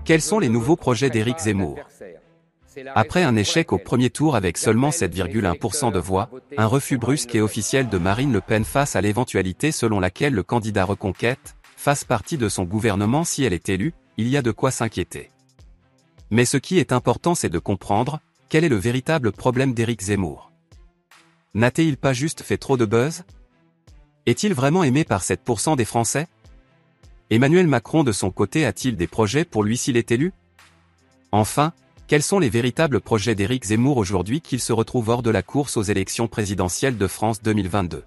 Quels sont les nouveaux projets d'Éric Zemmour? Après un échec au premier tour avec seulement 7,1% de voix, un refus brusque et officiel de Marine Le Pen face à l'éventualité selon laquelle le candidat Reconquête fasse partie de son gouvernement si elle est élue, il y a de quoi s'inquiéter. Mais ce qui est important, c'est de comprendre quel est le véritable problème d'Éric Zemmour. N'a-t-il pas juste fait trop de buzz? Est-il vraiment aimé par 7% des Français? Emmanuel Macron de son côté a-t-il des projets pour lui s'il est élu? Enfin, quels sont les véritables projets d'Éric Zemmour aujourd'hui qu'il se retrouve hors de la course aux élections présidentielles de France 2022?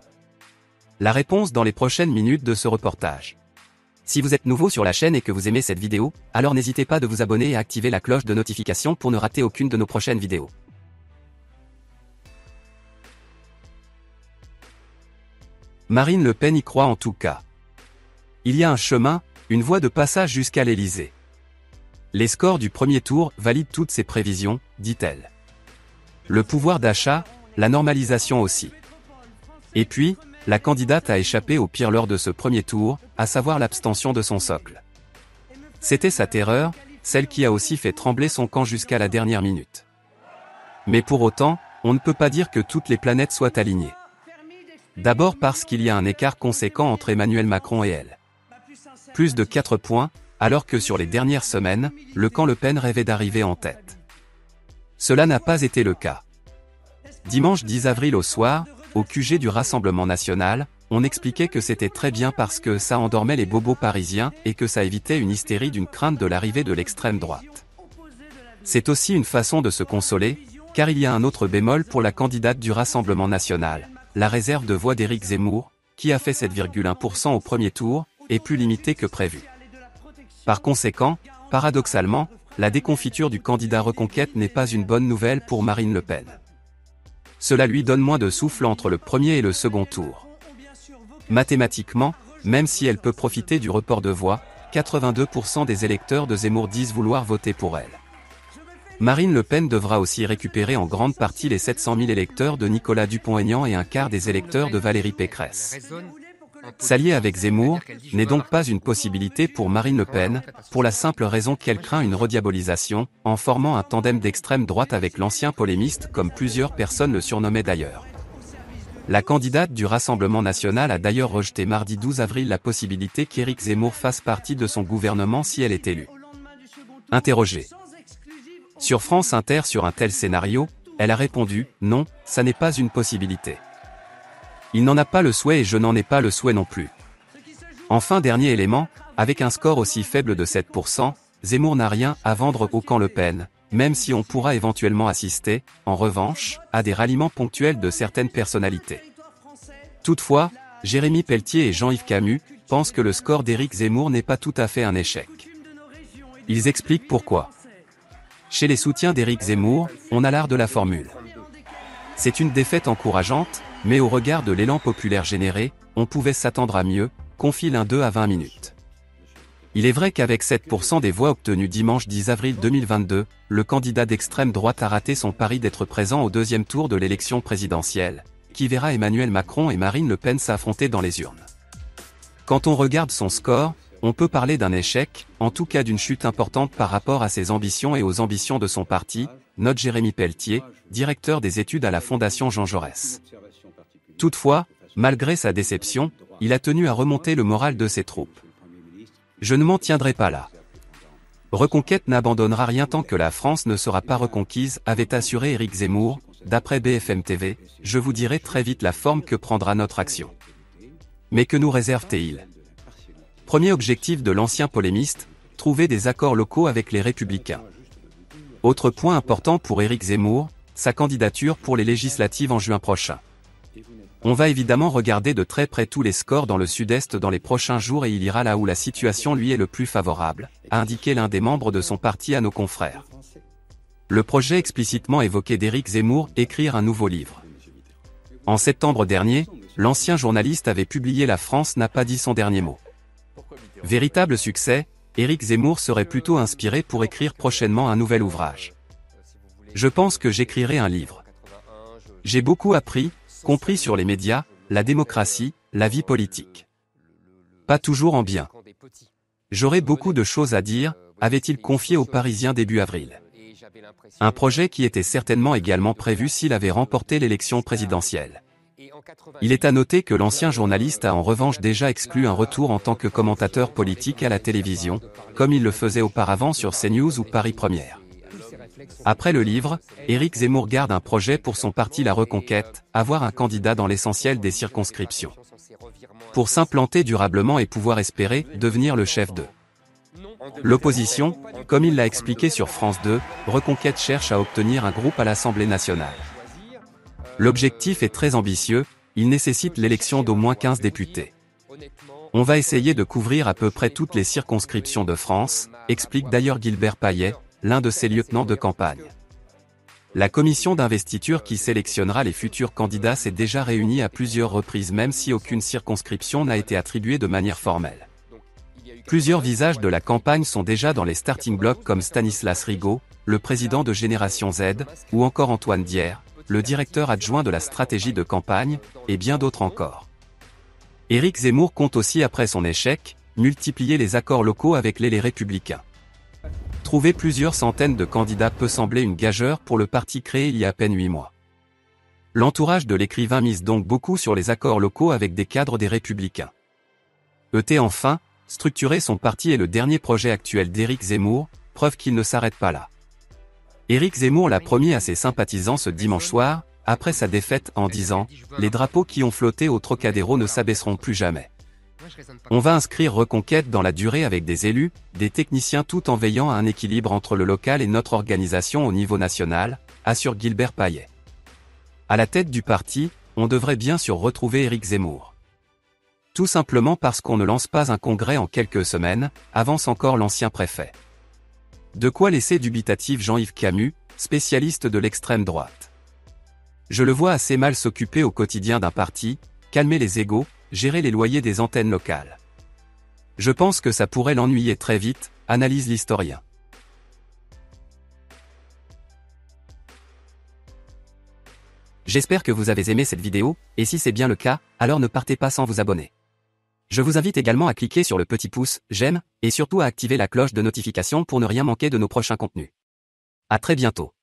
La réponse dans les prochaines minutes de ce reportage. Si vous êtes nouveau sur la chaîne et que vous aimez cette vidéo, alors n'hésitez pas de vous abonner et à activer la cloche de notification pour ne rater aucune de nos prochaines vidéos. Marine Le Pen y croit en tout cas. Il y a un chemin, une voie de passage jusqu'à l'Élysée. Les scores du premier tour valident toutes ces prévisions, dit-elle. Le pouvoir d'achat, la normalisation aussi. Et puis, la candidate a échappé au pire lors de ce premier tour, à savoir l'abstention de son socle. C'était sa terreur, celle qui a aussi fait trembler son camp jusqu'à la dernière minute. Mais pour autant, on ne peut pas dire que toutes les planètes soient alignées. D'abord parce qu'il y a un écart conséquent entre Emmanuel Macron et elle. Plus de 4 points, alors que sur les dernières semaines, le camp Le Pen rêvait d'arriver en tête. Cela n'a pas été le cas. Dimanche 10 avril au soir, au QG du Rassemblement National, on expliquait que c'était très bien parce que ça endormait les bobos parisiens et que ça évitait une hystérie d'une crainte de l'arrivée de l'extrême droite. C'est aussi une façon de se consoler, car il y a un autre bémol pour la candidate du Rassemblement National, la réserve de voix d'Éric Zemmour, qui a fait 7,1% au premier tour, est plus limitée que prévu. Par conséquent, paradoxalement, la déconfiture du candidat Reconquête n'est pas une bonne nouvelle pour Marine Le Pen. Cela lui donne moins de souffle entre le premier et le second tour. Mathématiquement, même si elle peut profiter du report de voix, 82% des électeurs de Zemmour disent vouloir voter pour elle. Marine Le Pen devra aussi récupérer en grande partie les 700 000 électeurs de Nicolas Dupont-Aignan et un quart des électeurs de Valérie Pécresse. S'allier avec Zemmour n'est donc pas une possibilité pour Marine Le Pen, pour la simple raison qu'elle craint une rediabolisation, en formant un tandem d'extrême droite avec l'ancien polémiste comme plusieurs personnes le surnommaient d'ailleurs. La candidate du Rassemblement National a d'ailleurs rejeté mardi 12 avril la possibilité qu'Éric Zemmour fasse partie de son gouvernement si elle est élue. Interrogée sur France Inter sur un tel scénario, elle a répondu « Non, ça n'est pas une possibilité. Il n'en a pas le souhait et je n'en ai pas le souhait non plus. » Enfin, dernier élément, avec un score aussi faible de 7%, Zemmour n'a rien à vendre au camp Le Pen, même si on pourra éventuellement assister, en revanche, à des ralliements ponctuels de certaines personnalités. Toutefois, Jérémy Pelletier et Jean-Yves Camus pensent que le score d'Éric Zemmour n'est pas tout à fait un échec. Ils expliquent pourquoi. Chez les soutiens d'Éric Zemmour, on a l'art de la formule. C'est une défaite encourageante, mais au regard de l'élan populaire généré, on pouvait s'attendre à mieux, confie l'un d'eux à 20 minutes. Il est vrai qu'avec 7% des voix obtenues dimanche 10 avril 2022, le candidat d'extrême droite a raté son pari d'être présent au deuxième tour de l'élection présidentielle, qui verra Emmanuel Macron et Marine Le Pen s'affronter dans les urnes. Quand on regarde son score, on peut parler d'un échec, en tout cas d'une chute importante par rapport à ses ambitions et aux ambitions de son parti, note Jérémy Pelletier, directeur des études à la Fondation Jean Jaurès. Toutefois, malgré sa déception, il a tenu à remonter le moral de ses troupes. Je ne m'en tiendrai pas là. Reconquête n'abandonnera rien tant que la France ne sera pas reconquise, avait assuré Éric Zemmour, d'après BFM TV, je vous dirai très vite la forme que prendra notre action. Mais que nous réserve-t-il? Premier objectif de l'ancien polémiste, trouver des accords locaux avec les Républicains. Autre point important pour Éric Zemmour, sa candidature pour les législatives en juin prochain. On va évidemment regarder de très près tous les scores dans le sud-est dans les prochains jours et il ira là où la situation lui est le plus favorable, a indiqué l'un des membres de son parti à nos confrères. Le projet explicitement évoqué d'Éric Zemmour, écrire un nouveau livre. En septembre dernier, l'ancien journaliste avait publié La France n'a pas dit son dernier mot. Véritable succès, Éric Zemmour serait plutôt inspiré pour écrire prochainement un nouvel ouvrage. Je pense que j'écrirai un livre. J'ai beaucoup appris, compris sur les médias, la démocratie, la vie politique. Pas toujours en bien. J'aurai beaucoup de choses à dire, avait-il confié aux Parisiens début avril. Un projet qui était certainement également prévu s'il avait remporté l'élection présidentielle. Il est à noter que l'ancien journaliste a en revanche déjà exclu un retour en tant que commentateur politique à la télévision, comme il le faisait auparavant sur CNews ou Paris Première. Après le livre, Éric Zemmour garde un projet pour son parti La Reconquête, avoir un candidat dans l'essentiel des circonscriptions. Pour s'implanter durablement et pouvoir espérer devenir le chef de l'opposition, comme il l'a expliqué sur France 2, Reconquête cherche à obtenir un groupe à l'Assemblée nationale. L'objectif est très ambitieux, il nécessite l'élection d'au moins 15 députés. On va essayer de couvrir à peu près toutes les circonscriptions de France, explique d'ailleurs Gilbert Payet, l'un de ses lieutenants de campagne. La commission d'investiture qui sélectionnera les futurs candidats s'est déjà réunie à plusieurs reprises même si aucune circonscription n'a été attribuée de manière formelle. Plusieurs visages de la campagne sont déjà dans les starting blocks comme Stanislas Rigaud, le président de Génération Z, ou encore Antoine Dier, le directeur adjoint de la stratégie de campagne, et bien d'autres encore. Éric Zemmour compte aussi après son échec, multiplier les accords locaux avec les Républicains. Trouver plusieurs centaines de candidats peut sembler une gageure pour le parti créé il y a à peine 8 mois. L'entourage de l'écrivain mise donc beaucoup sur les accords locaux avec des cadres des Républicains. Enfin, structurer son parti est le dernier projet actuel d'Éric Zemmour, preuve qu'il ne s'arrête pas là. Éric Zemmour l'a promis à ses sympathisants ce dimanche soir, après sa défaite en disant « Les drapeaux qui ont flotté au Trocadéro ne s'abaisseront plus jamais. On va inscrire Reconquête dans la durée avec des élus, des techniciens tout en veillant à un équilibre entre le local et notre organisation au niveau national », assure Gilbert Payet. À la tête du parti, on devrait bien sûr retrouver Éric Zemmour. Tout simplement parce qu'on ne lance pas un congrès en quelques semaines, avance encore l'ancien préfet. De quoi laisser dubitatif Jean-Yves Camus, spécialiste de l'extrême droite. Je le vois assez mal s'occuper au quotidien d'un parti, calmer les égos, gérer les loyers des antennes locales. Je pense que ça pourrait l'ennuyer très vite, analyse l'historien. J'espère que vous avez aimé cette vidéo, et si c'est bien le cas, alors ne partez pas sans vous abonner. Je vous invite également à cliquer sur le petit pouce « J'aime » et surtout à activer la cloche de notification pour ne rien manquer de nos prochains contenus. À très bientôt.